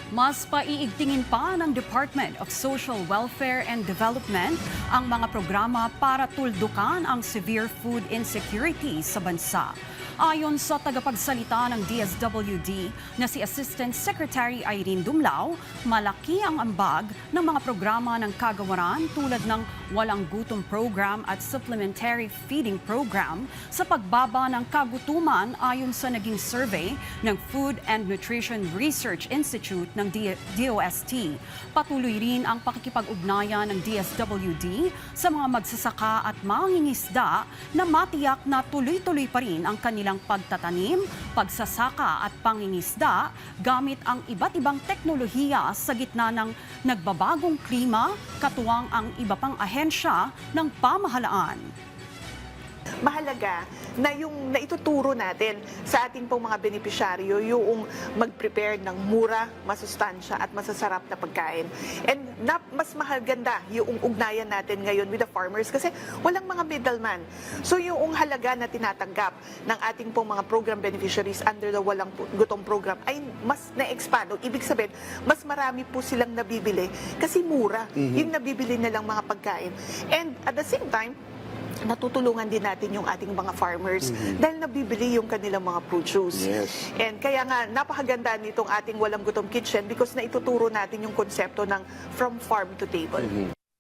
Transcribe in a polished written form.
Mas paiigtingin pa ng Department of Social Welfare and Development ang mga programa para tuldukan ang severe food insecurity sa bansa. Ayon sa tagapagsalita ng DSWD na si Assistant Secretary Irene Dumlao, malaki ang ambag ng mga programa ng kagawaran tulad ng Walang Gutom Program at Supplementary Feeding Program sa pagbaba ng kagutuman ayon sa naging survey ng Food and Nutrition Research Institute ng DOST. Patuloy rin ang pakikipag-ugnayan ng DSWD sa mga magsasaka at mangingisda na matiyak na tuloy-tuloy pa rin ang kanilang pagtatanim, pagsasaka at pangingisda gamit ang iba't ibang teknolohiya sa gitna ng nagbabagong klima, katuwang ang iba pang ahensya ng pamahalaan. Mahalaga na yung naituturo natin sa ating pong mga benepisyaryo yung mag-prepare ng mura, masustansya at masasarap na pagkain. And mas mahaganda yung ugnayan natin ngayon with the farmers kasi walang mga middleman. So yung halaga na tinatanggap ng ating pong mga program beneficiaries under the Walang Gutom Program ay mas na-expand. Ibig sabihin, mas marami po silang nabibili kasi mura yung nabibili nilang mga pagkain. And at the same time, natutulungan din natin yung ating mga farmers dahil nabibili yung kanilang mga produce. Yes. And kaya nga, napakaganda nitong ating Walang Gutom Kitchen because naituturo natin yung konsepto ng from farm to table.